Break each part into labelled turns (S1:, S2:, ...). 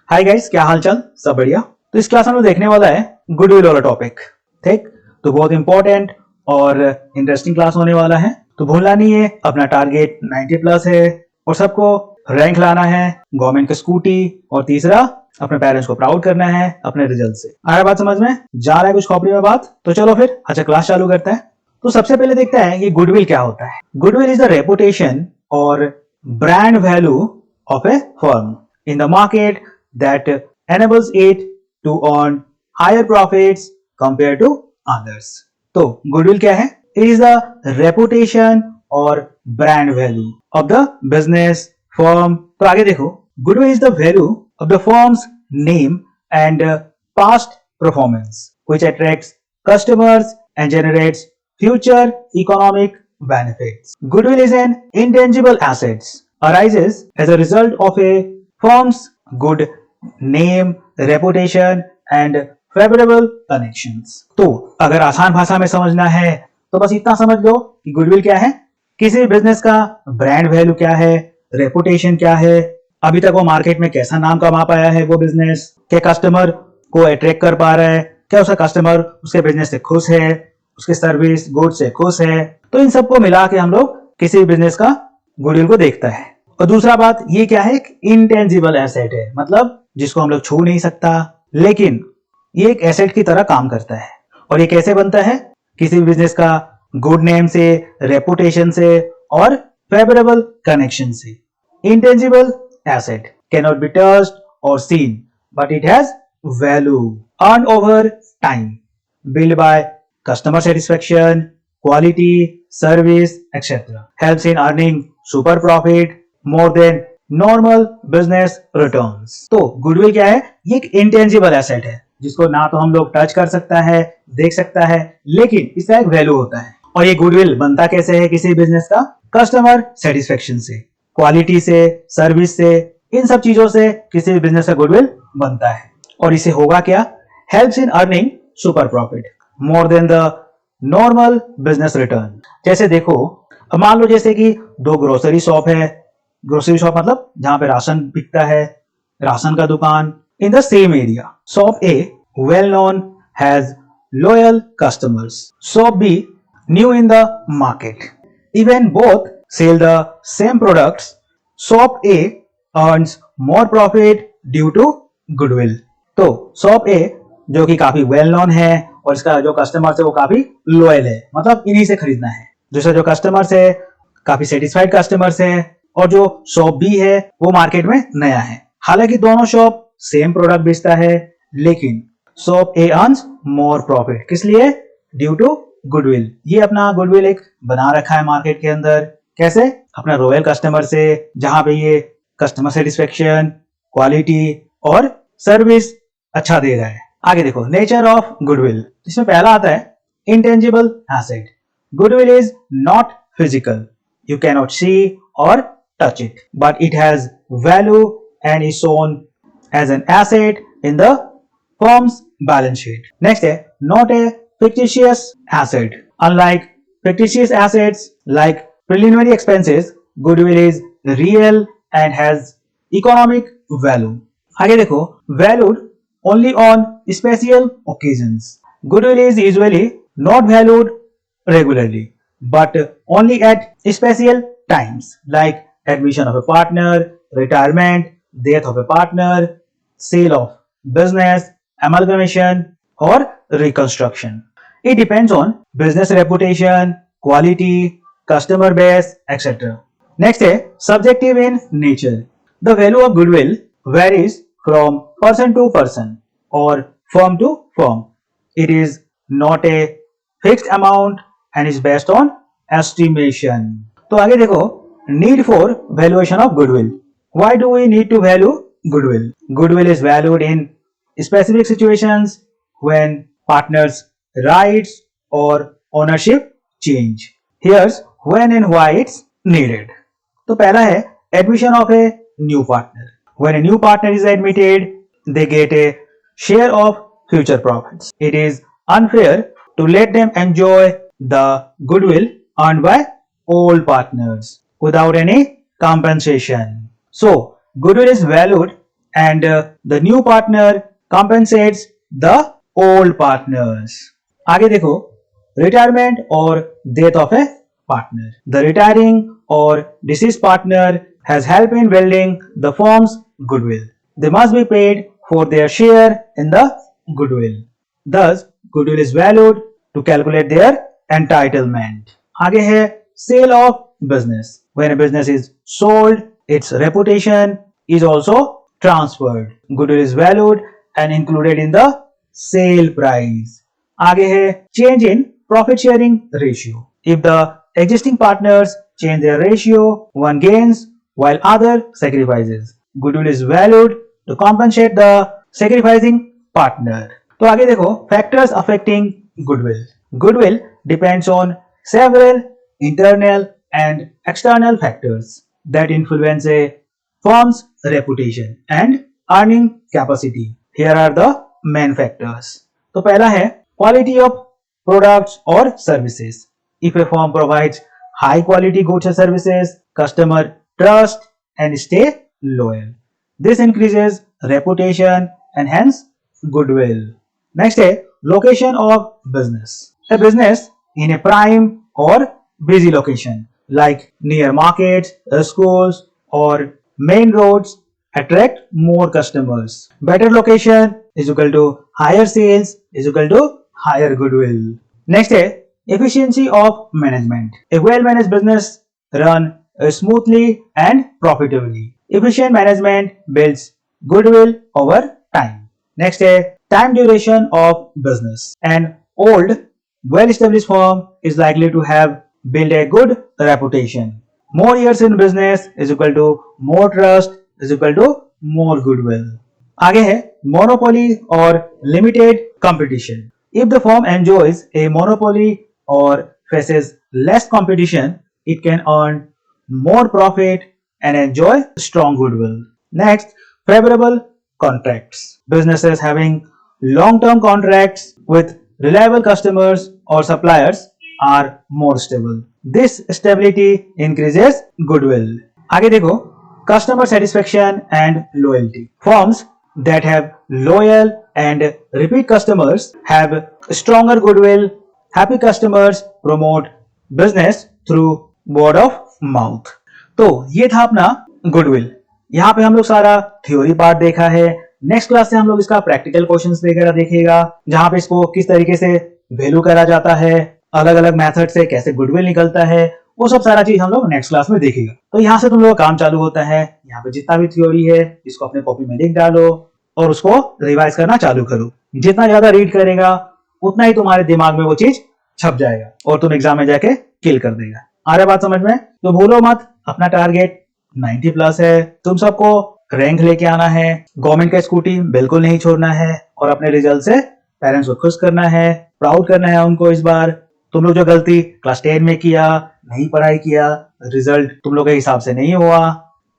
S1: Hi guys, क्या हाल चाल? सब बढ़िया। तो इस क्लास में हम लोग देखने वाला है गुडविल वाला टॉपिक। ठीक, तो बहुत इंपॉर्टेंट और इंटरेस्टिंग क्लास होने वाला है। तो भूलना नहीं है, अपना टारगेट 90 प्लस है और सबको रैंक लाना है, गवर्नमेंट की स्कूटी, और तीसरा अपने पेरेंट्स को प्राउड करना है अपने रिजल्ट से। आ रहा बात समझ में? जा रहा है कुछ खोपड़ी में बात? तो चलो फिर अच्छा क्लास चालू करते हैं। तो सबसे पहले देखते हैं ये गुडविल क्या होता है। गुडविल इज द रेपुटेशन और brand value of A firm in the market that enables it to earn higher profits compared to others. तो goodwill क्या है? It is the reputation और brand value of the business firm. तो आगे देखो, goodwill is the value of the firm's name and past performance which attracts customers and generates future economic benefits. Goodwill is an intangible asset arises as a result of a firm's good name, reputation and favorable connections. तो अगर आसान भाषा में समझना है तो बस इतना समझ लो कि गुडविल क्या है। किसी बिजनेस का ब्रांड वैल्यू क्या है, रेपुटेशन क्या है, अभी तक वो मार्केट में कैसा नाम कमा पाया है वो बिजनेस, क्या कस्टमर को अट्रैक्ट कर पा रहा है, क्या उसका कस्टमर उसके बिजनेस से खुश है, उसके सर्विस गुड से खुश है। तो इन सबको मिला के हम लोग किसी बिजनेस का गुडविल को देखता है। और दूसरा बात ये क्या है, इंटेंजिबल एसेट है, मतलब जिसको हम लोग छू नहीं सकता, लेकिन ये एक एसेट की तरह काम करता है। और ये कैसे बनता है? किसी बिजनेस का गुड नेम से, रेपुटेशन से और फेवरेबल कनेक्शन से। Intangible asset can not be touched और seen but it has value earn over time build by customer satisfaction, quality, service etcetera, helps in earning super profit more than normal business returns. तो goodwill क्या है? ये एक intangible asset है जिसको ना तो हम लोग टच कर सकता है, देख सकता है, लेकिन इसका एक वैल्यू होता है। और ये गुडविल बनता कैसे है किसी बिजनेस का? कस्टमर सेटिस्फेक्शन से, क्वालिटी से, सर्विस से, इन सब चीजों से किसी बिजनेस का गुडविल बनता है। और इसे होगा क्या? Helps in earning super profit more than the normal business return. जैसे देखो, मान लो जैसे कि दो ग्रोसरी शॉप है, ग्रोसरी शॉप मतलब जहां पे राशन बिकता है, राशन का दुकान, in the same area. Shop A well known has loyal customers, shop B new in the market, even both sell the same products, shop A earns more profit due to goodwill. तो shop ए जो कि काफी well known है और इसका जो customers है वो काफी लॉयल है, मतलब इन्हीं से खरीदना है। दूसरा जो कस्टमर्स है काफी सेटिस्फाइड कस्टमर्स है, और जो शॉप बी है वो मार्केट में नया है। हालांकि दोनों शॉप सेम प्रोडक्ट बेचता है, लेकिन shop A earns more profit. किस लिए? Due to goodwill. ये अपना गुडविल एक बना रखा है मार्केट के अंदर। कैसे? अपना रॉयल कस्टमर से, जहां पे ये कस्टमर सेटिस्फेक्शन, क्वालिटी और सर्विस अच्छा दे रहा है। आगे देखो, नेचर ऑफ गुडविल। इसमें पहला आता है intangible asset. Goodwill is not physical, you can not see और touch it, but it has value and is shown as an asset in the firm's balance sheet. Next है not a fictitious asset. Unlike fictitious assets like preliminary expenses, goodwill is real and has economic value. आगे देखो, valued only on special occasions. Goodwill is usually not valued regularly, but only at special times like admission of a partner, retirement, death of a partner, sale of business, amalgamation or reconstruction. It depends on business reputation, quality, customer base, etc. Next है subjective in nature. The value of goodwill varies from person to person or firm to firm. It is not a fixed amount and is based on estimation. तो आगे देखो, need for valuation of goodwill. Why do we need to value goodwill? Goodwill is valued in specific situations when partners' rights or ownership change. Here's when and why it's needed. तो पहला है admission of a new partner. When a new partner is admitted, they get a share of future profits. It is unfair to let them enjoy the goodwill earned by old partners without any compensation. So, goodwill is valued and the new partner compensates the old partners. आगे देखो, retirement और death of a partner. The retiring or deceased partner has helped in building the firm's goodwill. They must be paid for their share in the goodwill. Thus, goodwill is valued to calculate their entitlement. आगे है sale of business. When a business is sold, its reputation is also transferred. Goodwill is valued and included in the sale price. आगे है change in profit sharing ratio. If the existing partners change their ratio, one gains while other sacrifices. Goodwill is valued to compensate the sacrificing partner. तो आगे देखो factors affecting goodwill. Goodwill depends on several internal and external factors that influence a firm's reputation and earning capacity. Here are the main factors. तो पहला है quality of products or services. If a firm provides high quality goods or services, customer trust and stay loyal. This increases reputation and hence goodwill. Next है location of business. A business in a prime or busy location like near markets, schools or main roads attract more customers. Better location is equal to higher sales is equal to higher goodwill. Next है efficiency of management. A well-managed business run smoothly and profitably. Efficient management builds goodwill over time. Next है time duration of business. An old well-established firm is likely to have built a good reputation. More years in business is equal to more trust is equal to more goodwill. आगे है monopoly or limited competition. If the firm enjoys a monopoly or faces less competition, it can earn more profit and enjoy strong goodwill. Next, favorable contracts. Businesses having long-term contracts with reliable customers or suppliers are more stable. This stability increases goodwill. आगे देखो customer satisfaction and loyalty. Firms that have loyal and repeat customers have stronger goodwill. Happy customers promote business through word of mouth. तो ये था अपना goodwill. यहाँ पे हम लोग सारा थ्योरी पार्ट देखा है. नेक्स्ट क्लास से हम लोग इसका प्रैक्टिकल क्वेश्चंस वगैरह देखेगा, जहां पे इसको किस तरीके से वैल्यू करा जाता है, अलग अलग मेथड से कैसे गुडविल निकलता है, वो सब सारा चीज हम लोग नेक्स्ट क्लास में देखेगा. तो यहाँ से तुम लोग का काम चालू होता है. यहाँ पे जितना भी थ्योरी है इसको अपने कॉपी में लिख डालो और उसको रिवाइज करना चालू करो. जितना ज्यादा रीड करेगा उतना ही तुम्हारे दिमाग में वो चीज छप जाएगा और तुम एग्जाम में जाके किल कर देगा. आ रहा बात समझ में? तो भूलो मत, अपना टारगेट 90 प्लस है. तुम सबको रैंक लेके आना है, गवर्नमेंट का स्कूटी बिल्कुल नहीं छोड़ना है और अपने रिजल्ट से पेरेंट्स को खुश करना है, प्राउड करना है उनको. इस बार तुम लोग जो गलती क्लास 10 में किया, नहीं पढ़ाई किया, रिजल्ट तुम लोग के हिसाब से नहीं हुआ,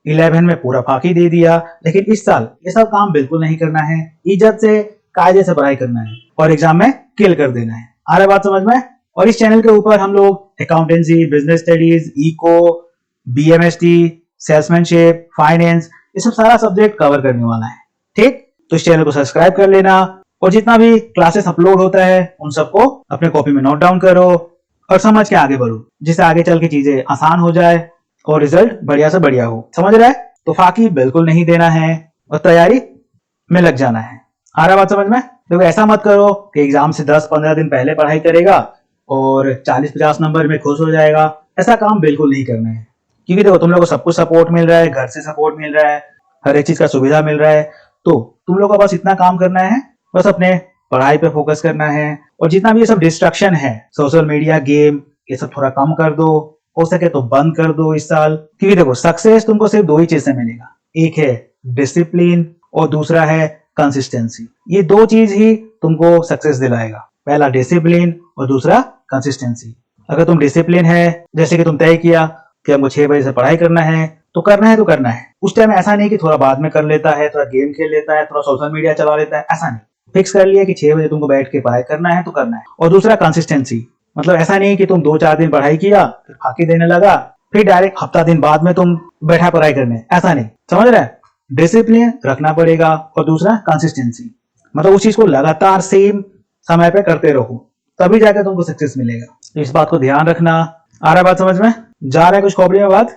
S1: 11 में पूरा फाकी दे दिया, लेकिन इस साल ये सब काम बिल्कुल नहीं करना है. इज्जत से कायदे से पढ़ाई करना है और एग्जाम में किल कर देना है. आ रहा बात समझ में? और इस चैनल के ऊपर हम लोग accountancy, business studies, eco, BMST, salesmanship, finance, ये सब सारा सब्जेक्ट कवर करने वाला है. ठीक, तो इस चैनल को सब्सक्राइब कर लेना और जितना भी क्लासेस अपलोड होता है उन सबको अपने कॉपी में नोट डाउन करो और समझ के आगे बढ़ो, जिससे आगे चल के चीजें आसान हो जाए और रिजल्ट बढ़िया से बढ़िया हो. समझ रहा है? तो फाकी बिल्कुल नहीं देना है और तैयारी में लग जाना है. आ रहा बात समझ में? देखो ऐसा मत करो कि एग्जाम से 10-15 दिन पहले पढ़ाई करेगा और 40-50 नंबर में खुश हो जाएगा. ऐसा काम बिल्कुल नहीं करना है, क्योंकि देखो तुम लोग को सब कुछ सपोर्ट मिल रहा है, घर से सपोर्ट मिल रहा है, हर एक चीज का सुविधा मिल रहा है. तो तुम लोग को बस इतना काम करना है, बस अपने पढ़ाई पे फोकस करना है और जितना भी ये सब डिस्ट्रक्शन है, सोशल मीडिया, गेम, ये सब थोड़ा कम कर दो. हो सके तो बंद कर दो इस साल. क्योंकि देखो सक्सेस तुमको सिर्फ 2 ही चीज से मिलेगा. एक है डिसिप्लिन और दूसरा है कंसिस्टेंसी. ये 2 चीज ही तुमको सक्सेस दिलाएगा. पहला डिसिप्लिन और दूसरा कंसिस्टेंसी. अगर तुम डिसिप्लिन है, जैसे कि तुम तय किया कि हमको 6 बजे से पढ़ाई करना है, तो करना है तो करना है. उस टाइम ऐसा नहीं कि थोड़ा बाद में कर लेता है, थोड़ा गेम खेल लेता है, थोड़ा सोशल मीडिया चला लेता है. ऐसा नहीं, फिक्स कर लिया कि 6 बजे तुमको बैठ के पढ़ाई करना है तो करना है. और दूसरा कंसिस्टेंसी, मतलब ऐसा नहीं कि तुम 2-4 दिन पढ़ाई किया, फिर फाकी देने लगा, फिर डायरेक्ट हफ्ता दिन बाद में तुम बैठा पढ़ाई करने. ऐसा नहीं, समझ रहे हैं? डिसिप्लिन रखना पड़ेगा और दूसरा कंसिस्टेंसी, मतलब उस चीज को लगातार सेम समय पे करते रहो, तभी जाकर तुमको सक्सेस मिलेगा। तो इस बात को ध्यान रखना। आ रहा है बात समझ में? जा रहा है कुछ खोपड़ी में बात?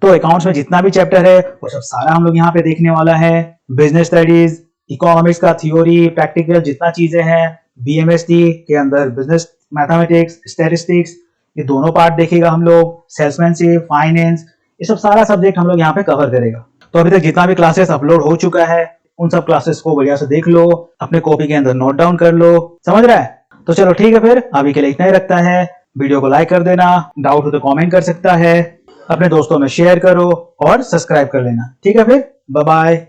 S1: तो अकाउंट्स में जितना भी चैप्टर है वो सब सारा हम लोग यहाँ पे देखने वाला है। बिजनेस स्टडीज, इकोनॉमिक्स का थ्योरी, प्रैक्टिकल जितना चीजें हैं, बीएमएसटी के अंदर बिजनेस मैथमेटिक्स, स्टैटिस्टिक्स, ये दोनों पार्ट देखेगा हम लोग। सेल्समैनशिप, फाइनेंस, ये सब सारा सब्जेक्ट हम लोग यहाँ पे कवर करेगा। तो अभी तक जितना भी क्लासेस अपलोड हो चुका है उन सब क्लासेस को बढ़िया से देख लो, अपने कॉपी के अंदर नोट डाउन कर लो। समझ रहा है? तो चलो ठीक है, फिर अभी के लिए इतना ही रखता है। वीडियो को लाइक कर देना, डाउट हो तो कमेंट कर सकता है, अपने दोस्तों में शेयर करो और सब्सक्राइब कर लेना। ठीक है, फिर बाय बाय।